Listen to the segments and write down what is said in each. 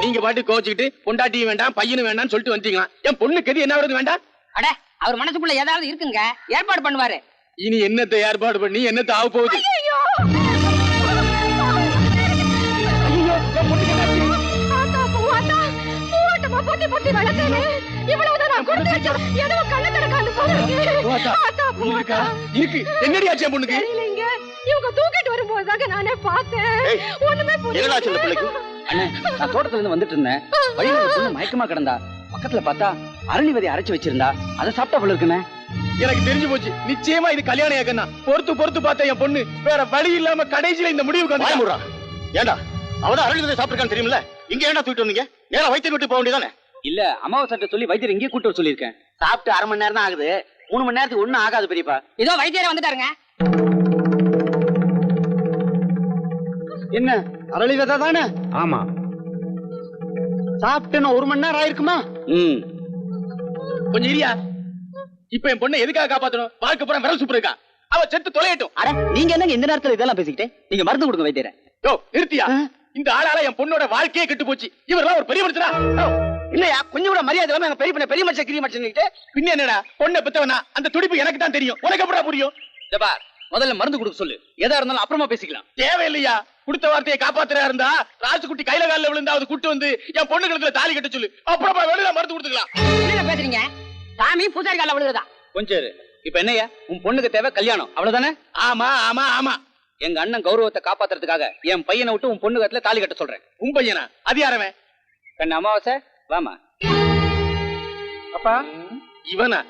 நீங்க பாட்டு கோச்சுக்கிட்டு பொண்டாட்டியும் வேண்டாம் பையனும் வேண்டாம் சொல்லிட்டு வந்துட்டீங்களா? என் பொண்ணு கதி என்ன வருது வேண்டாம்? அட அவர் மனசுக்குள்ள ஏதாவது இருக்குங்க, ஏற்பாடு பண்ணுவாரு. இனி என்னத்தை ஏற்பாடு பண்ணி என்னத்தை ஆக போகுது? என்னடி ஆச்சு என் பொண்ணுக்கு? இவங்க தூக்கிட்டு வரும்போதுதாங்க நானே பார்த்தேன். ஒண்ணுமே புரியல. நான் தோட்டத்துல இருந்து வந்துட்டு இருந்தேன். வழியில ஒரு பொண்ணு மயக்கமா கிடந்தா. பக்கத்துல பார்த்தா அரளி விதை அரைச்சு வச்சிருந்தா. அதை சாப்பிட்டா போல இருக்குண்ணே. எனக்கு தெரிஞ்சு போச்சு, நிச்சயமா இது கல்யாணம் ஏக்கன்னா. பொறுத்து பொறுத்து பார்த்தா என் பொண்ணு வேற வழி இல்லாம கடைசியில இந்த முடிவுக்கு வந்து. ஏண்டா அவதான் அரளி விதை சாப்பிட்டுருக்கான்னு தெரியுமில்ல? இங்க ஏண்டா தூக்கிட்டு வந்தீங்க? நேரா வைத்தியர் விட்டு போக வேண்டியதானே? இல்ல அமாவாசை சொல்லி வைத்தியர் இங்கே கூட்டு வர சொல்லியிருக்கேன். சாப்பிட்டு 1/2 மணி நேரம் தான் ஆகுது. 3 மணி நேரத்துக்கு ஒண்ணும் ஆகாது பெரியப்பா. இதோ வைத்தியரே வந்துட்டாருங்க. என்ன அரளி விதை தானே? ஆமா. சாப்பிட்டு 1 மணி நேரம் ஆயிருக்குமா? கொஞ்சம் இரியா. இப்ப என் பொண்ணை எதுக்காக காப்பாத்தணும்? வாழ்க்கை பூரா விரல் சூப்பர் இருக்கா? அவ செத்து தொலையட்டும். அட நீங்க என்னங்க இந்த நேரத்துல இதெல்லாம் பேசிக்கிட்டே? நீங்க மருந்து கொடுங்க வைத்தியரே. யோ நிறுத்தியா. இந்த ஆளால என் பொண்ணோட வாழ்க்கையே கெட்டு போச்சு. இவரெல்லாம் ஒரு பெரிய மனுஷனா? இல்லையா கொஞ்சம் கூட மரியாதை இல்லாம எங்க பெரிய மனுஷன் கிரிய மனுஷன் பின்ன என்னடா? பொண்ணை பெத்தவனா? அந்த துடிப்பு எனக்கு தான் தெரியும். உனக்கு எப்படா புரியும்? பார் முதல்ல மருந்து கொடுக்க சொல்லு. எதா இருந்தாலும் அப்புறமா பேசிக்கலாம். தேவையில்லையா? கொடுத்த வார்த்தையை காப்பாத்துறா இருந்தா ராஜுக்குட்டி கையில காலில் விழுந்தாவது கூட்டு வந்து என் பொண்ணு கழுத்துல தாலி கட்ட சொல்லு. அப்புறமா வெளியில மருந்து கொடுத்துக்கலாம். என்ன பேசுறீங்க? சாமி பூசாரி கால விழுகுதா? கொஞ்சம் இப்ப என்னையா உன் பொண்ணுக்கு தேவை கல்யாணம் அவ்வளவுதானே? ஆமா ஆமா ஆமா. எங்க அண்ணன் கௌரவத்தை காப்பாத்துறதுக்காக என் பையனை விட்டு உன் பொண்ணு கழுத்துல தாலி கட்ட சொல்றேன். உன் பையனா? அது யாரவன்? கண்ணு அமாவாசை வாமா. அப்பா இவனா?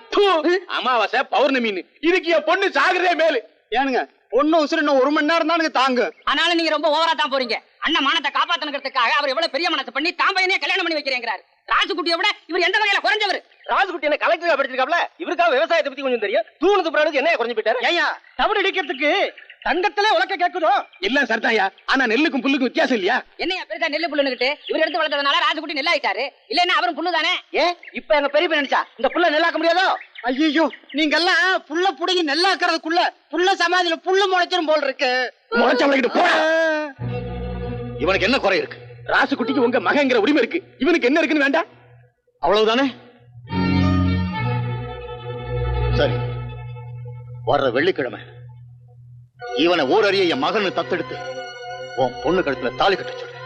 அமாவாசை பௌர்ணமின்னு இதுக்கு என் பொண்ணு சாகுறதே மேலு. ஏனுங்க பொண்ணு உசுறு 1 மணி நேரம் தானுங்க தாங்க. ஆனாலும் நீங்க ரொம்ப ஓவரா தான் போறீங்க. அண்ணன் மானத்தை காப்பாத்தணுங்கிறதுக்காக அவர் எவ்வளவு பெரிய மனசு பண்ணி தான் பையனே கல்யாணம் பண்ணி வைக்கிறேங்கிறாரு. ராஜுக்குட்டியை விட இவர் எந்த வகையில குறைஞ்சவர்? ராஜுக்குட்டி என்ன கலெக்டரா படிச்சிருக்காப்ல. இவருக்காக விவசாயத்தை பத்தி கொஞ்சம் தெரியும். தூணு துப்புறானுக்கு என்ன குறைஞ்சு போயிட்டாரு? ஏயா தவிடு அடிக்கிறதுக்கு தங்கத்திலே உலக்க கேக்குதோ? எல்லாம் சரிதாயா. ஆனா நெல்லுக்கும் புல்லுக்கும் வித்தியாசம் இல்லையா? என்னையா பெருசா நெல்லு புல்லுன்னுகிட்டு இவர் எடுத்து வளர்த்ததுனால ராஜுக்குட்டி நெல்லாயிட்டாரு. இல்லன்னா அவரும் புல்லு தானே. இப்ப எங்க பெரிய நினைச்சா இந்த புல்ல நெல்லாக்க முடியாதோ? ஐயோ நீங்க எல்லாம் புல்ல புடுங்கி நெல்லாக்குறதுக்குள்ள புல்ல சமாதியில புல்லு முளைச்சிரும் போல் இருக்கு. முளைச்சவளைக்கிட்டு போ. இவனுக்கு என்ன குறை இருக்கு? ராசுக்குட்டிக்கு உங்க மகங்கிற உரிமை இருக்கு. இவனுக்கு என்ன இருக்குன்னு வேண்டாம்? அவ்வளவுதானே? சரி, வர்ற வெள்ளிக்கிழமை இவனை ஊரறிய என் மகனு தத்தெடுத்து உன் பொண்ணு கழுத்துல தாலி கட்ட சொல்லு.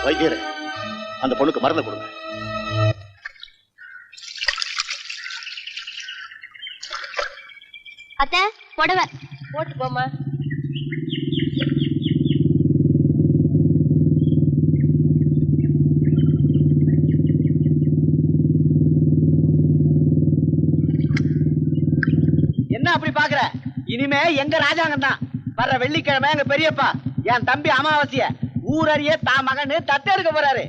வைத்தியரே அந்த பொண்ணுக்கு மருந்து கொடுங்க. அத்தை புடவை போட்டு போமா. என்ன அப்படி பாக்குற? இனிமே எங்க ராஜாங்கம் தான். வர்ற வெள்ளிக்கிழமை எங்க பெரியப்பா என் தம்பி அமாவாசைய ஊரறிய தான் மகனு தத்து எடுக்க போறாரு.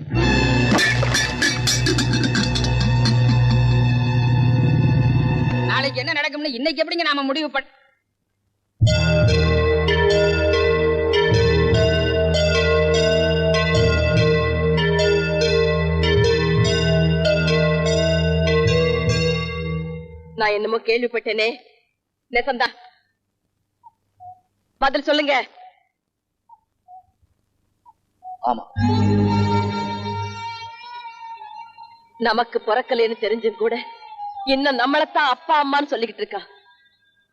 நாளைக்கு என்ன நடக்கும்னு இன்னைக்கு எப்படிங்க நாம முடிவு பண்ண? நான் என்னமோ கேள்விப்பட்டேனே, நெசந்தா பதில் சொல்லுங்க. ஆமா, நமக்கு பிறக்கலன்னு தெரிஞ்சும் கூட இன்னும் நம்மளத்தான் அப்பா அம்மான்னு சொல்லிக்கிட்டு இருக்கா.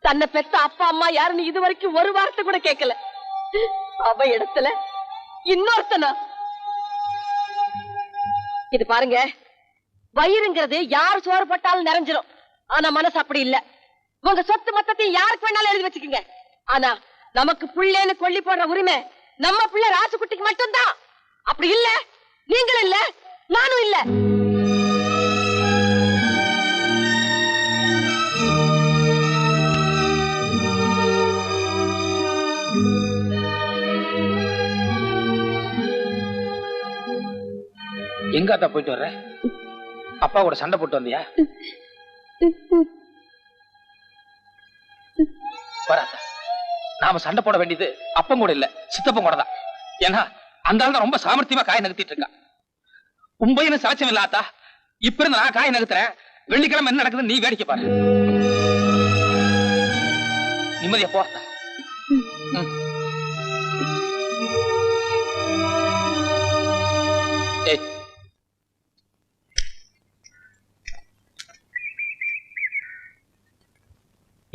தன்னை பெத்த அப்பா அம்மா யாருன்னு இது வரைக்கும் ஒரு வார்த்தை கூட கேட்கல. அவ இடத்துல இன்னொருத்தனா? இது பாருங்க, வயிறுங்கிறது யார் சோறு பட்டாலும் நிறைஞ்சிரும். ஆனா மனசு அப்படி இல்ல. உங்க சொத்து மொத்தத்தையும் யாருக்கு வேணாலும் எழுதி வச்சுக்கோங்க. ஆனா நமக்கு புள்ளேன்னு கொல்லி போடுற உரிமை நம்ம பிள்ளை ராசுக்குட்டிக்கு மட்டும்தான். அப்படி இல்ல, நீங்களும் இல்ல, நானும் இல்ல. எங்க அத்தா போயிட்டு வர்ற? அப்பா கூட சண்டை போட்டு வந்தியா? வராதா, நாம சண்டை போட வேண்டியது அப்பம் கூட இல்ல, சித்தப்பம் கூட தான். ஏன்னா அந்த ஆள் தான் ரொம்ப சாமர்த்தியமா காய் நகர்த்திட்டு இருக்கா. உண்மையினு சாட்சியம் இல்ல ஆத்தா. இப்ப இருந்து நான் காய் நகர்த்துறேன். வெள்ளிக்கிழமை என்ன நடக்குதுன்னு நீ வேடிக்கை பாரு. நிம்மதியா போ. ஏய்,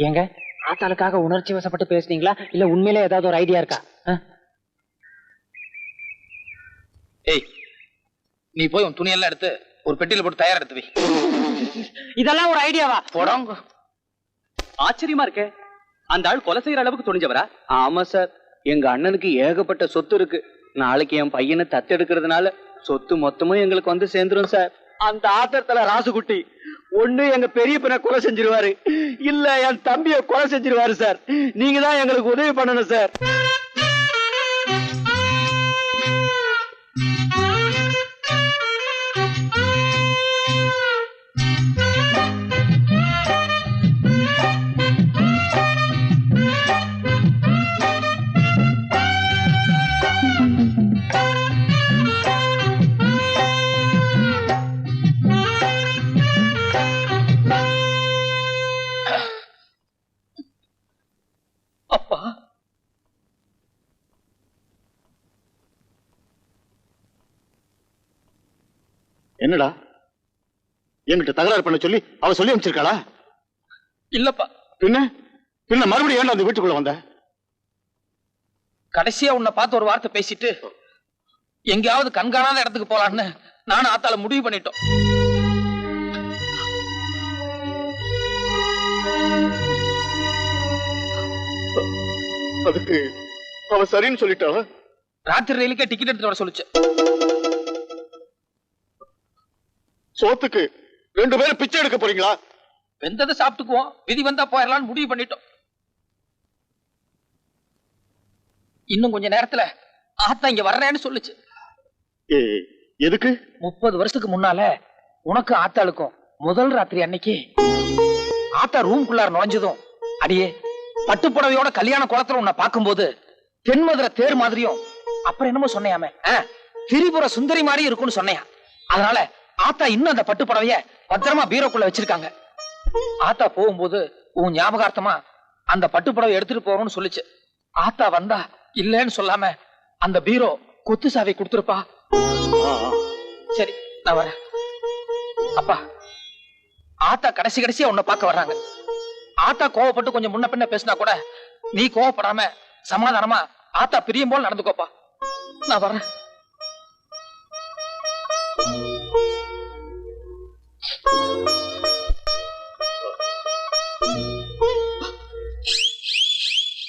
ஏங்க ஆத்தாளுக்காக உணர்ச்சி வசப்பட்டு பேசுனீங்களா இல்ல உண்மையிலே ஏதாவது ஒரு ஐடியா இருக்கா? ஏய், நீ போய் உன் துணியெல்லாம் எடுத்து ஒரு பெட்டியில போட்டு தயார் எடுத்து வை. இதெல்லாம் ஒரு ஐடியாவா? போடாங்க. ஆச்சரியமா இருக்கே, அந்த ஆள் கொலை செய்யற அளவுக்கு துணிஞ்சவரா? ஆமா சார், எங்க அண்ணனுக்கு ஏகப்பட்ட சொத்து இருக்கு. நாளைக்கு என் பையனை தத்தெடுக்கிறதுனால சொத்து மொத்தமும் எங்களுக்கு வந்து சேர்ந்துரும் சார். அந்த ஆத்திரத்துல ராசுகுட்டி ஒண்ணு எங்க பெரிய பையனை கொலை செஞ்சிருவாரு, இல்ல என் தம்பிய கொலை செஞ்சிருவாரு சார். நீங்க தான் எங்களுக்கு உதவி பண்ணணும் சார். அப்பா, என்னடா என்கிட்ட தகராறு பண்ண சொல்லி அவ சொல்லி அமைச்சிருக்காளா? இல்லப்பா, பின்ன பின்ன மறுபடியும் ஏன்டா அந்த வீட்டுக்குள்ள வந்த? கடைசியா உன்னை பார்த்து ஒரு வார்த்தை பேசிட்டு எங்கேயாவது கண்காணாத இடத்துக்கு போலான்னு நானும் ஆத்தால முடிவு பண்ணிட்டோம். அதுக்கு அவ சரின்னு சொல்லிட்டா? ராத்திரி ரயிலுக்கே டிக்கெட் எடுத்து வர சொல்லுச்சு. சோத்துக்கு 2 பேரும் பிச்சை எடுக்க போறீங்களா? வெந்ததை சாப்பிட்டுக்குவோம், விதி வந்தா போயிடலாம்னு முடிவு பண்ணிட்டோம். இன்னும் கொஞ்ச நேரத்துல ஆத்தா இங்க வர்றேன்னு சொல்லுச்சு. எதுக்கு? 30 வருஷத்துக்கு முன்னால உனக்கு ஆத்தாளுக்கும் முதல் ராத்திரி அன்னைக்கு ஆத்தா ரூம்குள்ளார நுழைஞ்சதும், அடியே பட்டுப்புடவையோட கல்யாண குளத்துல உன்னை பார்க்கும்போது தென்மதுரை தேர் மாதிரியும் அப்புறம் என்னமோ சொன்னையாமே திரிபுர சுந்தரி மாதிரி இருக்கும்னு சொன்னையா. அதனால ஆத்தா இன்னும் அந்த பட்டுப்புடவைய பத்திரமா பீரோக்குள்ள வச்சிருக்காங்க. ஆத்தா போகும்போது உன் ஞாபகார்த்தமா அந்த பட்டுப்புடவை எடுத்துட்டு போறோம்னு சொல்லுச்சு. ஆத்தா வந்தா இல்லன்னு சொல்லாம அந்த பீரோ கொத்து சாவி கொடுத்துருப்பா. சரி, நான் வரேன். அப்பா, ஆத்தா கடைசியா உன்னை பார்க்க வர்றாங்க. ஆத்தா கோவப்பட்டு கொஞ்சம் முன்ன பின்ன பேசினா கூட நீ கோவப்படாம சமாதானமா ஆத்தா பிரியும் போல் நடந்துக்கோப்பா. நான் வரேன்.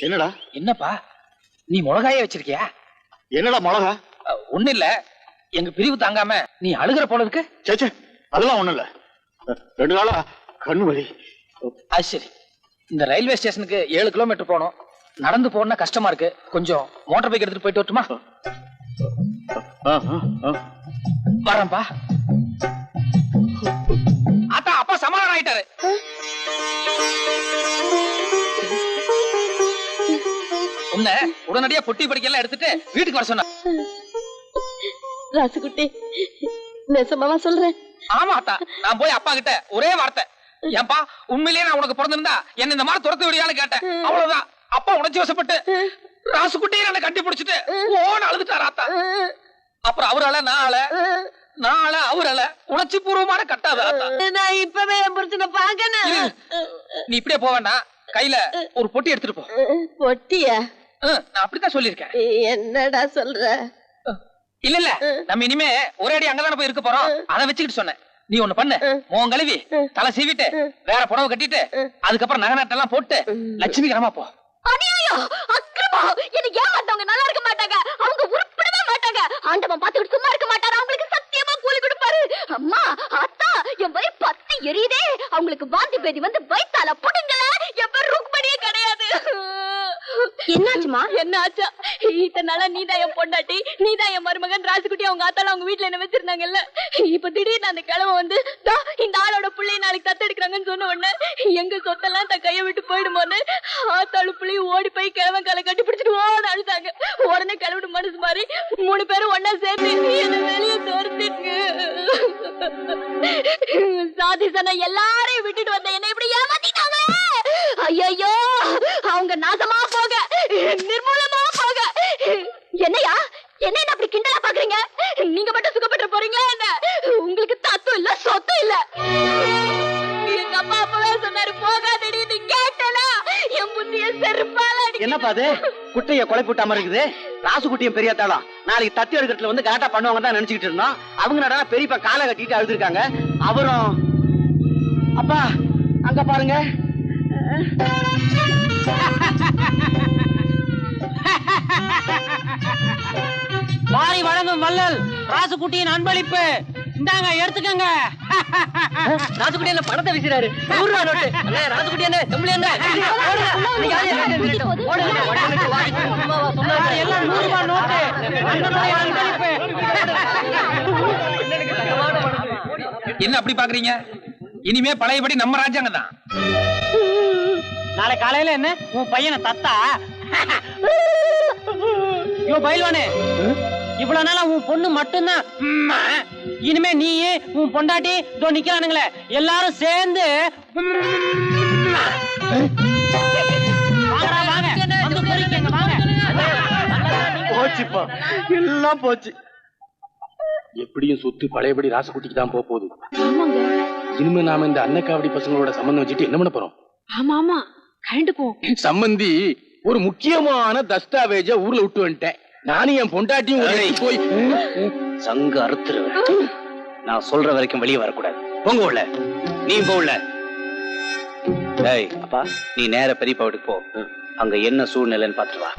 என்னடா? என்னப்பா, நீ மிளகாயே வச்சிருக்கியா? என்னடா மிளகா? ஒண்ணு இல்ல, எங்க பிரிவு தாங்காம நீ அழுகிற போல இருக்கு. சேச்சே, அதெல்லாம் ஒண்ணும் இல்ல. 2 நாளா கண்ணு வலி. அது சரி, இந்த ரயில்வே ஸ்டேஷனுக்கு 7 கிலோமீட்டர் போகணும். நடந்து போனா கஷ்டமா இருக்கு. கொஞ்சம் மோட்டார் பைக் எடுத்துட்டு போயிட்டு வரட்டுமா? வரேன்பா. ஆத்தா, அப்பா சமாதானம் ஆயிட்டாரு. உன்னை உடனடியா பொட்டி படிக்கலாம் எடுத்துட்டு வீட்டுக்கு வர சொன்ன. ராசுகுட்டி, நெசமாவா சொல்றேன்? ஆமா ஆத்தா, நான் போய் அப்பா கிட்ட ஒரே வார்த்தை, ஏன்பா உண்மையிலேயே நான் உனக்கு பிறந்திருந்தா என்ன இந்த மாதிரி துரத்து விடியான்னு கேட்டேன். அவ்வளவுதான். அப்பா உணர்ச்சி வசப்பட்டு ராசுகுட்டியை என்ன கட்டி பிடிச்சிட்டு ஓன்னு அழுதுட்டார் ஆத்தா. அப்புறம் அவரால நாள அவரால உணர்ச்சி பூர்வமான கட்டாத ஆத்தா. நான் இப்பவே என் புருஷனை பாக்கணும். நீ இப்படியே போவேன்னா கையில ஒரு பொட்டி எடுத்துட்டு போ. பொட்டியா? நான் அப்படித்தான் சொல்லிருக்கேன். என்னடா சொல்ற? இல்ல நம்ம இனிமே ஒரே அடி அங்கதானே போய் இருக்க போறோம். அதை வச்சுக்கிட்டு சொன்னேன். நீ ஒண்ணு பண்ணு, மோன் கழுவி தலை சீவிட்டு வேற புடவை கட்டிட்டு அதுக்கப்புறம் நகை நாட்டெல்லாம் போட்டு லட்சுமிகரமா போ. அநியாயம், அக்கிரமம். என்னை ஏமாத்தவங்க நல்லா இருக்க மாட்டாங்க, அவங்க உருப்படவே மாட்டாங்க. ஆண்டவன் பாத்துக்கிட்டு சும்மா இருக்க மாட்டாரு, அவங்களுக்கு சத்தியமா கூலி கொடுப்பாரு. அம்மா, அத்தா, என் வயிறு பத்தி எரியுதே. அவங்களுக்கு வாந்தி பேதி வந்து வயித்தால புடுங்கல. என் பேர் ருக்மணியே கிடையாது. என்னாச்சுமா? என்ன ஆச்சா? இத்தனை நாளா நீதான் என் பொண்டாட்டி, நீதான் என் மருமகன் ராசுகுட்டி. அவங்க ஆத்தால அவங்க வீட்டுல என்ன வச்சிருந்தாங்கல்ல. இப்ப திடீர்னு அந்த கிழமை வந்து இந்த ஆளோட பிள்ளைய நாளைக்கு தத்தெடுக்கிறாங்கன்னு சொன்ன உடனே எங்க சொத்தெல்லாம் தன் கையை விட்டு போயிடுமோன்னு ஆத்தாளு பிள்ளையும் ஓடி போய் கிழமை காலை கட்டி பிடிச்சிட்டு ஓட அழுதாங்க. உடனே கிளவிட்டு மனசு மாதிரி 3 பேரும் ஒன்னா சேர்ந்து என்ன வெளியே தோர்த்திங்க. சாதி சன எல்லாரையும் விட்டுட்டு வந்த என்ன இப்படி ஏமாத்திட்டாங்களே. ஐயோ, அவங்க நாசமா போக, நிர்மூலமா போக. என்னையா, என்ன அப்படி கிண்டலா பாக்குறீங்க? நீங்க மட்டும் சுகப்பட்டு போறீங்களா என்ன? உங்களுக்கு தத்துவம் இல்ல, சொத்தம் இல்ல. எங்க அப்பா அப்பவே சொன்னாரு போகாதடி, நீ கேட்டனா என் புத்திய செருப்பால அடிக்க. என்னப்பா அது குட்டைய கொலை போட்டாம இருக்குது? ராசுகுட்டியும் பெரிய தாளம் நாளைக்கு தத்தி எடுக்கிறதுல வந்து கரெக்டா பண்ணுவாங்க தான் நினைச்சுக்கிட்டு இருந்தோம். அவங்க நடனா பெரியப்பா காலை கட்டிட்டு அழுதுருக்காங்க. அவரும் அப்பா அங்க பாருங்க. வாரி வழங்கும் வள்ளல் ராசுகுட்டியின் அன்பளிப்பு. இந்தாங்க எடுத்துக்கங்க. ராசுகுட்டி என்ன பணத்தை வீசுறாரு? 100 ரூபாய் நோட்டு. அண்ணே ராசுகுட்டி என்ன செம்பளி என்ன? எல்லாம் 100 ரூபாய் நோட்டு. அண்ணனுடைய அன்பளிப்பு. என்ன அப்படி பாக்குறீங்க? இனிமே பழையபடி நம்ம ராஜாங்க தான். நாளை காலையில என்ன உன் பையனை தத்தா? யோ பயில்வானே, இவ்வளவு நாளா உன் பொண்ணு மட்டும்தான். இனிமே நீ உன் பொண்டாட்டி இதோ நிக்கிறானுங்களே, எல்லாரும் சேர்ந்து போச்சுப்பா, எல்லாம் போச்சு. எப்படியும் சொத்து பழையபடி ராசகுட்டிக்கு தான் போகுது. இனிமே நாம இந்த அன்னக்காவடி பசங்களோட சம்பந்தம் வச்சுட்டு என்ன பண்ண போறோம்? ஆமா ஆமா, கரண்ட் போ. சம்பந்தி ஒரு முக்கியமான தஸ்தாவேஜ ஊர்ல விட்டு வந்துட்டேன். நானும் என் பொண்டாட்டியும் போய் சங்கு அறுத்துருவேன். நான் சொல்ற வரைக்கும் வெளியே வரக்கூடாது. போங்க உள்ள. நீ போல. டேய் அப்பா, நீ நேர பெரியப்பா வீட்டுக்கு போ. அங்க என்ன சூழ்நிலைன்னு பாத்துட்டு வா.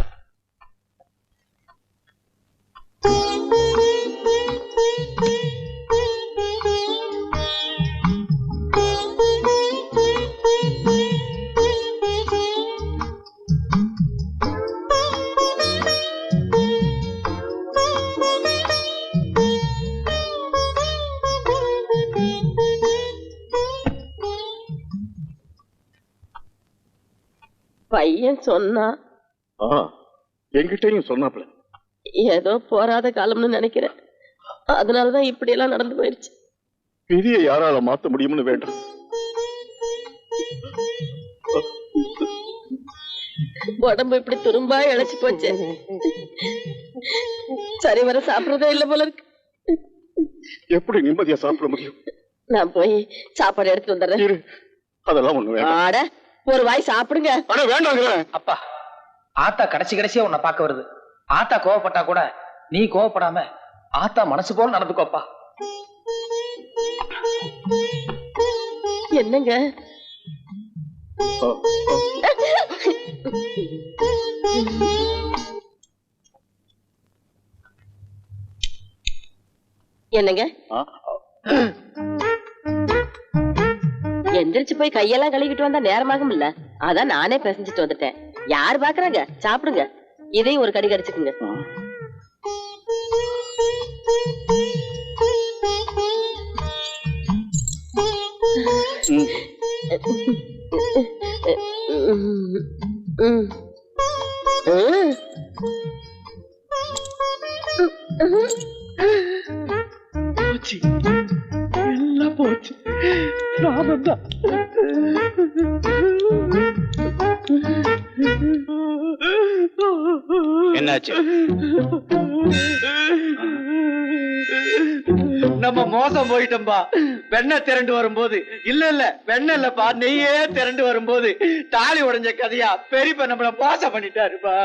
பையன் சொன்னா, என்கிட்டயும் சொன்னாப்ல. ஏதோ போராத காலம்னு நினைக்கிறேன். அதனாலதான் இப்படி எல்லாம் நடந்து போயிருச்சு. விதியை யாரால மாத்த முடியும்னு வேண்டாம். உடம்பு இப்படி துரும்பா இழைச்சு போச்சு. சரி வர சாப்பிடறதே இல்ல போல இருக்கு. எப்படி நிம்மதியா சாப்பிட முடியும்? நான் போய் சாப்பாடு எடுத்துட்டு வந்துடுறேன். அதெல்லாம் ஒண்ணு வேண்டாம். ஆட, ஒரு வாய் சாப்பிடுங்க. ஆனா வேண்டாங்க. அப்பா, ஆத்தா கடைசியா உன்னை பார்க்க வருது. ஆத்தா கோவப்பட்டா கூட நீ கோவப்படாம ஆத்தா மனசு போல நடந்துக்கோப்பா. என்னங்க என்னங்க எந்திரிச்சு போய் கையெல்லாம் கழுவிட்டு வந்தா நேரமாகும் இல்ல? அதான் நானே பிசைஞ்சிட்டு வந்துட்டேன். யாரு பாக்குறாங்க? சாப்பிடுங்க. இதையும் ஒரு கடி கடிச்சுக்குங்க. போச்சு, எல்லாம் போச்சு. நாமந்தான். என்னாச்சு? நம்ம மோசம் போயிட்டோம்பா. வெண்ணெய் திரண்டு வரும்போது இல்ல வெண்ணெய் இல்லப்பா, நெய்யே திரண்டு வரும்போது தாலி உடைஞ்ச கதையா பெரியப்பா நம்மள மோசம் பண்ணிட்டாருப்பா.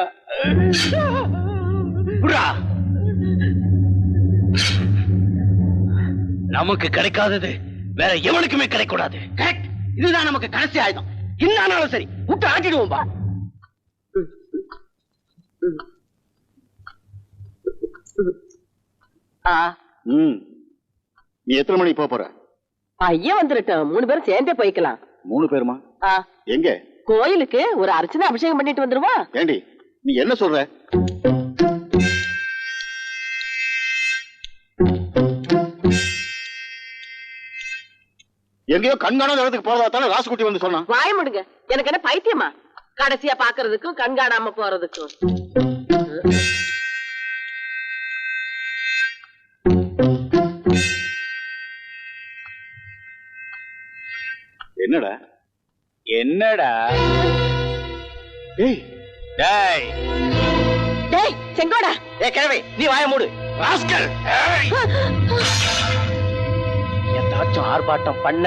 நமக்கு கிடைக்காதது வேற எவனுக்குமே கிடைக்கூடாது. கரெக்ட், இதுதான் நமக்கு கடைசி ஆயுதம். இன்னாலும் சரி, விட்டு ஆட்டிடுவோம்பா. நீ எத்தனை மணிக்கு போற? ஐயா வந்துருட்டோம். 3 பேரும் சேர்ந்தே போய்க்கலாம். 3 பேருமா? எங்க? கோயிலுக்கு ஒரு அர்ச்சனை அபிஷேகம் பண்ணிட்டு வந்துருவா. ஏண்டி நீ என்ன சொல்ற? எங்கேயோ கண்காணாத இடத்துக்கு போறதா தானே ராசுகுட்டி வந்து சொன்னா. வாய முடுங்க. எனக்கு என்ன பைத்தியமா? கடைசியா பாக்குறதுக்கும் கண்காணாம போறதுக்கும். என்னடா என்னடா? டேய் டேய் டேய் செங்கோடா, ஏ கிழவி, நீ வாய மூடு. ராஸ்கல்! ஏய்! ஏதாச்சும் ஆர்ப்பாட்டம் பண்ண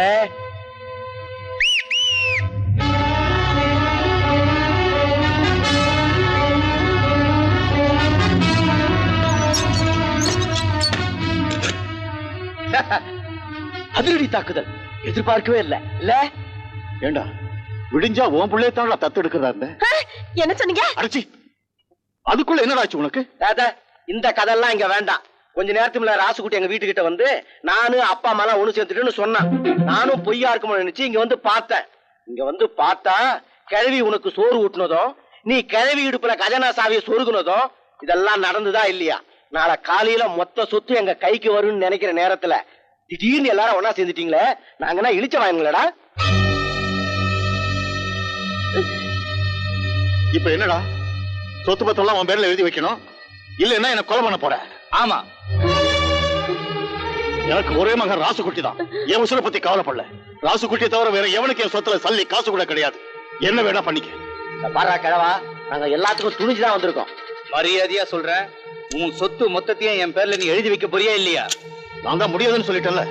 அதிரடி தாக்குதல் எதிர்பார்க்கவே இல்ல ஏண்டா விடிஞ்சா உன் பிள்ளையத்தான தத்து எடுக்கிறதா இருந்த? என்ன சொன்னீங்க? அடிச்சி அதுக்குள்ள என்னடாச்சு உனக்கு? இந்த கதெல்லாம் இங்க வேண்டாம். கொஞ்ச நேரத்துக்கு ராசுகுட்டி எங்க வீட்டுக்கிட்ட வந்து நானும் அப்பா அம்மா எல்லாம் ஒண்ணு சேர்த்துட்டுன்னு சொன்னான். நானும் பொய்யா இருக்குமோ நினைச்சு இங்க வந்து பார்த்தேன். இங்க வந்து பார்த்தா கிழவி உனக்கு சோறு ஊட்டினதும் நீ கிழவி இடுப்புல கஜனா சாவியை சொருகுனதும் இதெல்லாம் நடந்துதா இல்லையா? நாளை காலையில மொத்த சொத்து எங்க கைக்கு வரும்னு நினைக்கிற நேரத்துல திடீர்னு எல்லாரும் ஒன்னா சேர்ந்துட்டீங்களே, நாங்கன்னா இழிச்ச வாங்கலடா. இப்ப என்னடா சொத்து பத்தெல்லாம் உன் பேர்ல எழுதி வைக்கணும், இல்லன்னா என்ன கொலை பண்ண போற? ஆமா, எனக்கு ஒரே மகன் ராசுகுட்டி தான். என் உசுரை பத்தி கவலைப்படல. ராசுகுட்டியை தவிர வேற எவனுக்கு என் சொத்துல சல்லி காசு கூட கிடையாது. என்ன வேணா பண்ணிக்க. பாரா கிழவா, நாங்க எல்லாத்துக்கும் துணிச்சுதான் வந்திருக்கோம். மரியாதையா சொல்றேன், உன் சொத்து மொத்தத்தையும் என் பேர்ல நீ எழுதி வைக்க போறியா இல்லையா? நான் தான் முடியாதுன்னு சொல்லிட்டேன்ல.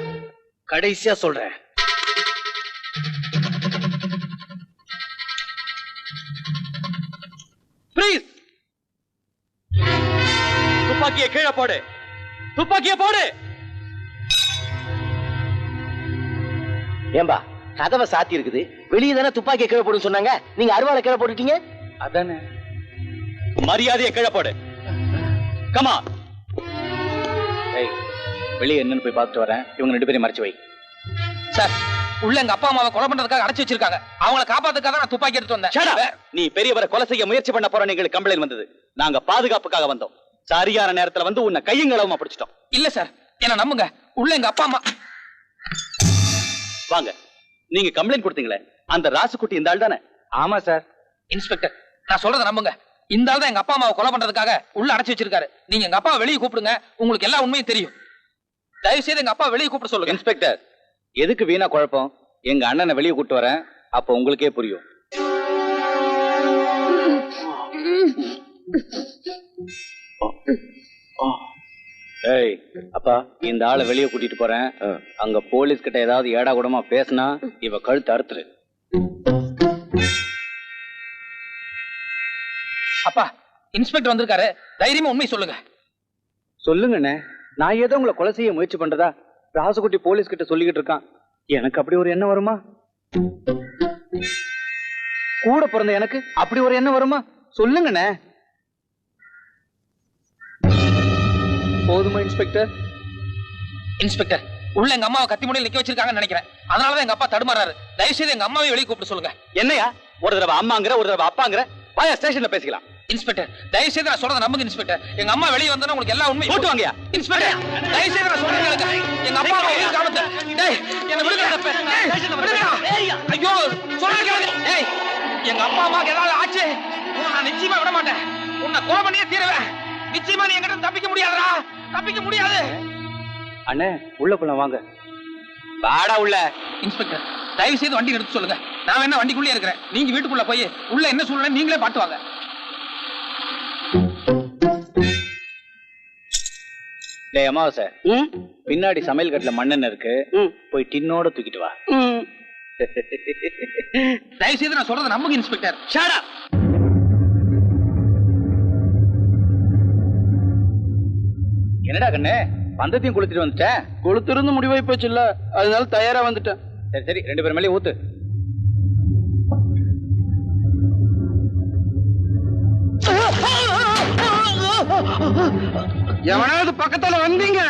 கடைசியா சொல்றேன், துப்பாக்கிய கீழே போடு, துப்பாக்கிய போடு. ஏம்பா கதவை சாத்தி இருக்குது, வெளியே தானே துப்பாக்கியை கீழே போடுன்னு சொன்னாங்க, நீங்க அருவாளை கீழே போட்டுட்டீங்க. அதானே, மரியாதையை கீழே போடு. கமா, வெளியே என்னன்னு போய் பார்த்துட்டு வரேன். இவங்க 2 பேரையும் மறைச்சு வை. சார், உள்ள எங்க அப்பா அம்மாவை கொலை பண்றதுக்காக அடைச்சு வச்சிருக்காங்க. அவங்கள காப்பாத்துக்காக நான் துப்பாக்கி எடுத்து வந்தேன். நீ பெரியவரை கொலை செய்ய முயற்சி பண்ண போற எங்களுக்கு கம்ப்ளைண்ட் வந்தது. நாங்க பாதுகாப்புக்காக வந்தோம். சரியான நேரத்துல வந்து உன்னை கையங்களவுமா பிடிச்சிட்டோம். இல்ல சார், என்ன நம்புங்க. உள்ள எங்க அப்பா அம்மா. வாங்க, நீங்க கம்ப்ளைண்ட் கொடுத்தீங்களே, அந்த ராசுகுட்டி இந்த ஆள் தானே? ஆமா சார். இன்ஸ்பெக்டர், நான் சொல்றதை நம்புங்க. இந்த ஆள் தான் எங்க அப்பா அம்மாவை கொலை பண்றதுக்காக உள்ள அடைச்சு வச்சிருக்காரு. நீங்க எங்க அப்பாவை வெளியே கூப்பிடுங்க, உங்களுக்கு எல்லா உண்மையும் தெரியும். தயவு செய்து எங்க அப்பா வெளியே கூப்பிட சொல்லுங்க. இன்ஸ்பெக்டர், எதுக்கு வீணா குழப்பம்? எங்க அண்ணனை வெளியே கூட்டு வரேன், அப்ப உங்களுக்கே புரியும். ஏய் அப்பா, இந்த ஆளை வெளியே கூட்டிட்டு போறேன். அங்க போலீஸ் கிட்ட ஏதாவது ஏடா கூடமா பேசினா இவ கழுத்து அறுத்துரு. அப்பா, இன்ஸ்பெக்டர் வந்திருக்காரு, தைரியமா உண்மை சொல்லுங்க. சொல்லுங்கண்ணே, நான் ஏதோ உங்களை கொலை செய்ய முயற்சி பண்றதா ராசுகுட்டி போலீஸ் கிட்ட சொல்லிக்கிட்டு இருக்கான். எனக்கு அப்படி ஒரு எண்ணம் வருமா? கூட பிறந்த எனக்கு அப்படி ஒரு எண்ணம் வருமா? சொல்லுங்கண்ணே. போதுமா இன்ஸ்பெக்டர்? இன்ஸ்பெக்டர், உள்ள எங்க அம்மாவை கத்தி முடியல நிக்க வச்சிருக்காங்கன்னு நினைக்கிறேன். அதனாலதான் எங்க அப்பா தடுமாறாரு. தயவு செய்து எங்க அம்மாவை வெளியே கூப்பிட சொல்லுங்க. என்னையா ஒரு தடவை அம்மாங்கிற, ஒரு தடவை அப்பாங்கிற? வாயா ஸ்டேஷன்ல பேசிக்கலாம். இன்ஸ்பெக்டர், தயவு செய்து நான் சொல்றத நம்புங்க. இன்ஸ்பெக்டர், எங்க அம்மா வெளியே வந்தா உங்களுக்கு எல்லா உண்மையும் போட்டு வாங்கயா. இன்ஸ்பெக்டர், தயவு செய்து நான் சொல்றத கேளுங்க. எங்க அப்பா உயிர் காலத்து. டேய், என்ன விடுங்க. ஐயோ, சொல்றத கேளுங்க. டேய், எங்க அப்பா அம்மாக்கு ஏதாவது ஆச்சு, நான் நிச்சயமா விட மாட்டேன். உன்னை கொலை பண்ணியே தீருவேன். நிச்சயமா நீ எங்கிட்ட தப்பிக்க முடியாதுடா, தப்பிக்க முடியாது. அண்ணே, உள்ள போலாம் வாங்க. வாடா உள்ள. இன்ஸ்பெக்டர், தயவு செய்து வண்டி எடுத்து சொல்லுங்க. நான் என்ன வண்டிக்குள்ளே இருக்கிறேன், நீங்க வீட்டுக்குள்ள போய் உள்ள என்ன சூழ்நிலை நீங்களே பாட்டுவாங்க. டேய் அமாவாசை, பின்னாடி சமையல் கட்டுல மண்ணெண்ணெய் இருக்கு, போய் டின்னோட தூக்கிட்டு வா. தயவு செய்து நான் சொல்றத நம்புங்க இன்ஸ்பெக்டர். Shut up. என்னடா கண்ணே, பந்தத்தையும் கொளுத்திட்டு வந்துட்டேன். கொளுத்திருந்து முடிவாய் போச்சு இல்ல, அதனால தயாரா வந்துட்டேன். சரி சரி, 2 பேரும் மேலே ஊத்து. எவனாவது பக்கத்துல வந்தீங்க,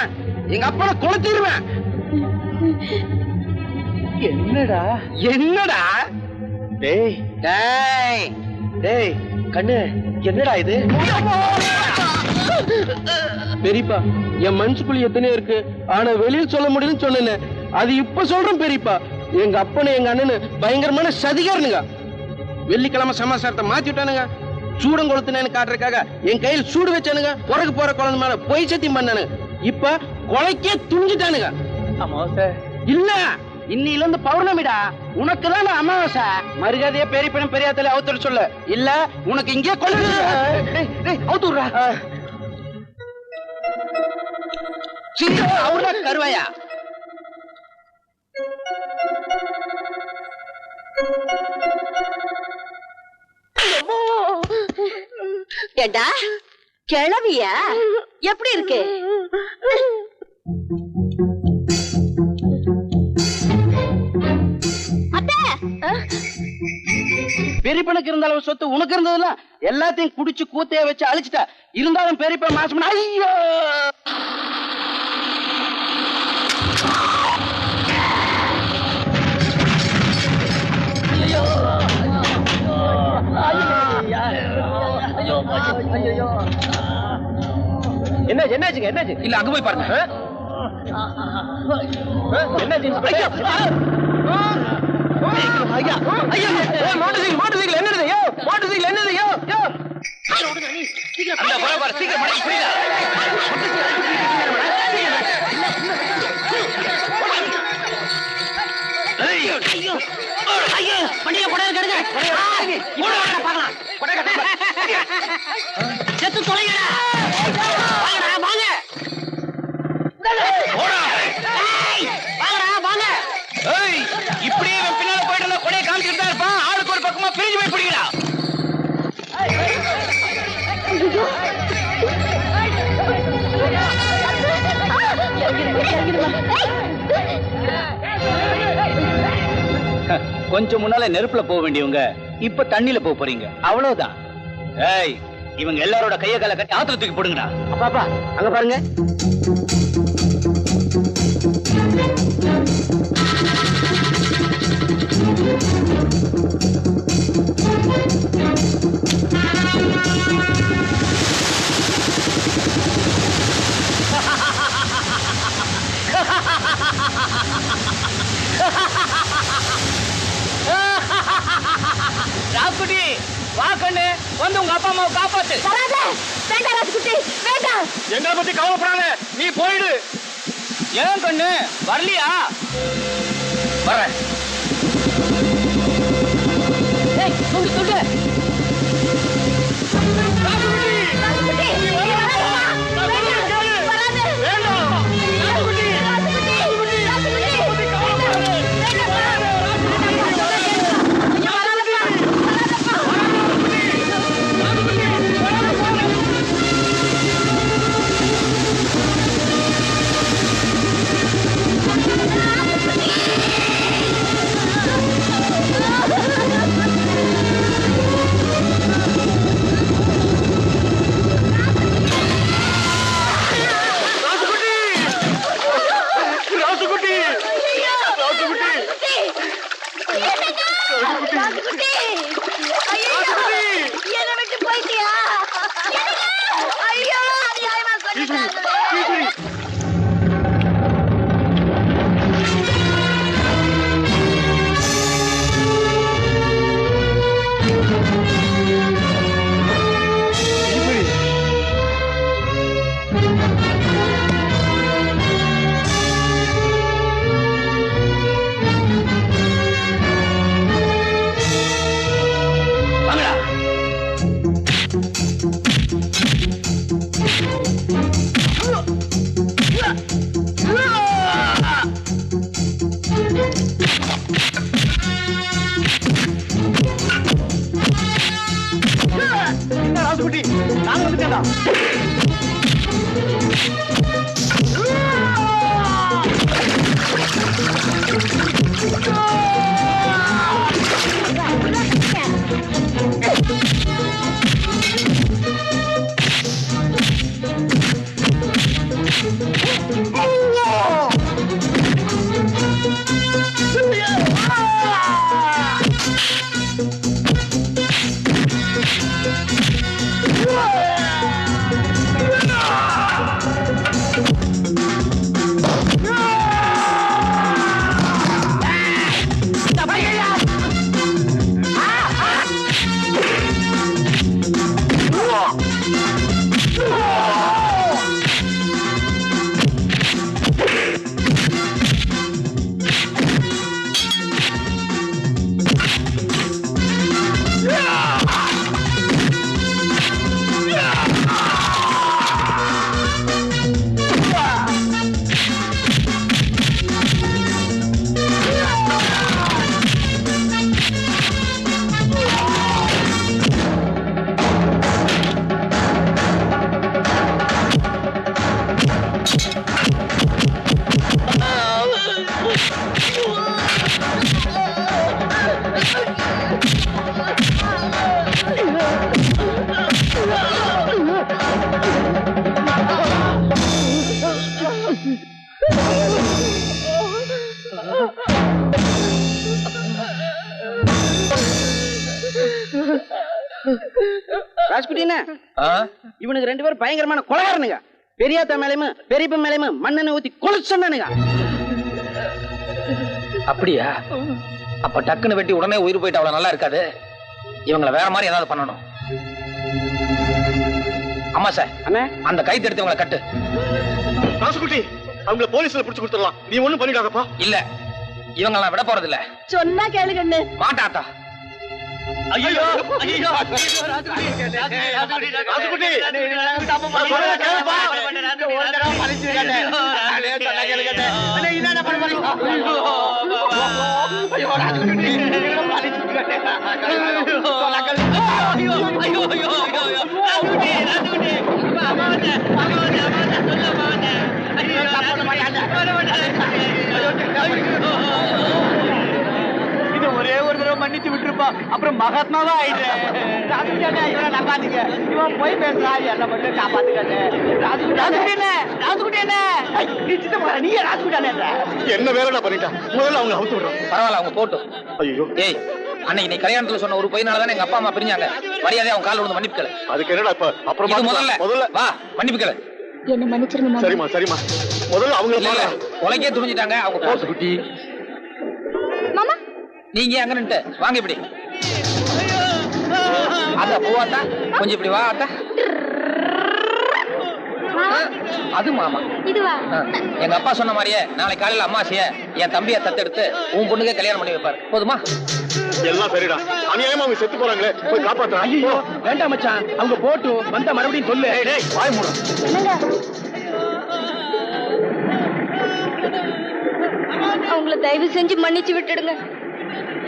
எங்க அப்பனை கொளுத்திடுவேன். என்னடா என்னடா? டேய் டேய் டேய் கண்ணு, என்னடா இது? பெரியப்பா, என் மனசுக்குள்ள எத்தனையோ இருக்கு, ஆனா வெளியில் சொல்ல முடியும்னு சொன்னேன். அது இப்ப சொல்றேன் பெரியப்பா. எங்க அப்பனு எங்க அண்ணனு பயங்கரமான சதிகாரனுங்க. வெள்ளிக்கிழமை சமாசாரத்தை மாத்தி விட்டானுங்க. சூடம் கொளுத்துனேன்னு காட்டுறதுக்காக என் கையில் சூடு வச்சானுங்க. பிறகு போற குழந்தை மேல பொய் சத்தியம் பண்ணானுங்க. இப்ப கொலைக்கே துணிஞ்சிட்டானுங்க. அமாவாசை இல்ல, இன்னில இருந்து பௌர்ணமிடா. உனக்கு தான் அமாவாசை. மரியாதையா பெரியப்பனும் பெரியாத்தல அவுத்துற சொல்லு, இல்ல உனக்கு இங்கே கொலை. அவுத்துடுறா. அவர்தான் கருவாயா? ஏண்டா கிளவியா எப்படி இருக்கு? பெரியப்பனுக்கு இருந்தாலும் சொத்து உனக்கு இருந்ததுல எல்லாத்தையும் குடிச்சு கூத்தைய வச்சு அழிச்சிட்ட. இருந்தாலும் பெரியப்பன் மாசம் ஐயோ என்னாச்சுங்க? என்னாச்சு? இல்ல அங்க போய் பாருங்க. என்னாச்சு? ஐயா ஐயா மோட்டார் சைக்கிள் என்னது? யோ மோட்டார் சைக்கிள் என்னது? யோ யோ அந்த பரவாயில்ல சீக்கிரம் மடக்கி புரியல. வண்டியை கொடையில கெடுங்க. பார்க்கலாம். செத்து தொலைங்கடா. வாங்கடா வாங்க. வாங்கடா வாங்க. இப்படியே பின்னால போயிட்டு கொடையை காமிச்சிட்டு தான் இருப்பான். ஆளுக்கு ஒரு பக்கமா பிரிஞ்சு போய் பிடிக்கிறா. கொஞ்சம் முன்னால நெருப்புல போக வேண்டியவங்க இப்ப தண்ணியில போக போறீங்க. அவ்வளவுதான். ஏய், இவங்க எல்லாரோட கைய கால கட்டி ஆத்துல தூக்கி போடுங்கடா. அப்பா அங்க பாருங்க. ராசுகுட்டி வா கண்ணு, வந்து உங்க அப்பா அம்மாவை காப்பாத்து. வேண்டாம் ராசுகுட்டி வேண்டாம். எங்களை பத்தி கவலைப்படாத, நீ போயிடு. ஏன் கண்ணு வரலையா? வரேன். சொல்லு ராஜ்குட்டினா ஆ? இவனுக்கு 2 பேரும் பயங்கரமான கொலகாரனுங்க. பெரியாத்தா மேலையும் பெரியப்ப மேலையும் மண்ணெண்ணெய் ஊத்தி கொளுச்சனுங்க. அப்படியா? அப்ப டக்குன்னு வெட்டி உடனே உயிர் போயிட்டு அவ்வளவு நல்லா இருக்காது. இவங்களை வேற மாதிரி ஏதாவது பண்ணணும். அம்மா சார், அண்ணே அந்த கைத்து எடுத்து இவங்களை கட்டு. ராசுகுட்டி அவங்கள போலீஸ்ல புடிச்சு கொடுத்துடலாம். நீ ஒண்ணும் பண்ணிடாதப்பா. இல்ல, இவங்க நான் விட போறது இல்ல. சொன்னா கேளு கண்ணு. மாட்டாத்தா. ஐயோ ஐயோ ராசுகுட்டி கேளுப்பா. ஒரு தடவை பழிச்சிருக்கானே. அடே சொன்னா கேளுங்க. அண்ணே இதான பண்ண போறீங்க. ஐயோ ராசுகுட்டி என்ன பழிச்சிருக்கானே. ஐயோ ஐயோ ஐயோ ராசுகுட்டி ராசுகுட்டி அம்மா வந்து சொல்ல மாட்டே. ஐயோ தப்பு பண்ணாத. இது ஒரே ஒரு தடவை மன்னிச்சு விட்டுருப்பா, அப்புறம் மகாத்மாவா ஆயிடுறேன். ராசுகுட்டி இவனை நம்பாதீங்க. இவன் போய் பேசுறா. என்ன மட்டும் காப்பாத்துக்காது. ராசுகுட்டி என்ன நீ சித்தப்பா, நீ ராசுகுட்டி என்ன வேலைடா பண்ணிட்டா? முதல்ல அவங்க அவுத்து விடுறோம். பரவாயில்ல, அவங்க போட்டும். ஐயோ ஏய், அன்னைக்கு நீ கல்யாணத்துல சொன்ன ஒரு பொய்னாலதானே எங்க அப்பா அம்மா பிரிஞ்சாங்க. மரியாதையா அவங்க கால் விழுந்து மன்னிப்பு கேளு. அதுக்கு என்னடா இப்ப? அப்புறம் இது முதல்ல முதல்ல வா, மன்னிப்பு கேளு. என்ன மன்னிச்சிருங்க மாமா. சரிம்மா சரிம்மா, முதல்ல இல்ல, இல்ல, அவங்க கொலைக்கே துணிஞ்சிட்டாங்க. அவங்க போட்டு குட்டி. மாமா நீங்க அங்க நின்று வாங்க. இப்படி அத போவாத்தா, கொஞ்சம் இப்படி வா அத்தா. அது மாமா. இதுவா? ஆ, எங்க அப்பா சொன்ன மாதிரியே நாளைக்கு காலையில அம்மாசிய என் தம்பியை தத்தெடுத்து உன் பொண்ணுக்கே கல்யாணம் பண்ணி வைப்பாரு. போதுமா? எல்லாம் சரிடா. அநியாயமா அவங்க செத்து போறாங்களே, போய் காப்பாத்துறா. ஐயோ வேண்டாம் மச்சான், அவங்க போட்டு வந்தா மறுபடியும் சொல்லு. டேய் வாய் மூடு. அவங்கள தயவு செஞ்சு மன்னிச்சு விட்டுடுங்க.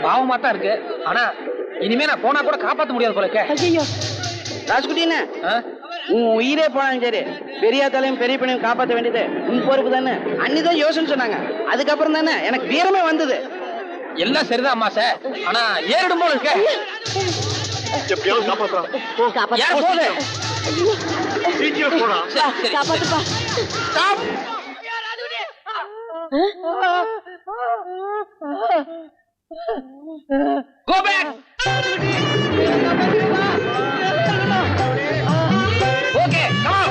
பாவமா தான் இருக்கு. ஆனா இனிமே நான் போனா கூட காப்பாத்த முடியாது போல இருக்கே. ஐயோ ராஜ்குட்டினா ஆ? உன் உயிரே போனாலும் சரி, பெரியாத்தாலையும் பெரிய பையனையும் காப்பாற்ற வேண்டியது உன் பொறுப்பு தானே. அன்னிதான் யோசனை சொன்னாங்க. அதுக்கப்புறம் தானே எனக்கு வீரமே வந்தது. எல்லாம் சரிதான் அம்மா சார். ஆனா ஏறிடும் போல இருக்க. எப்படியாவது காப்பாத்துறான். போ. யார் போகுது? சீக்கிரம் போடா. சரி, சரி, சரி. காப்பாத்துப்பா. Stop. Go back. Okay, come on.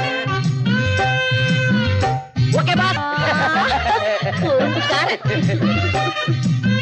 Okay, boss. Sir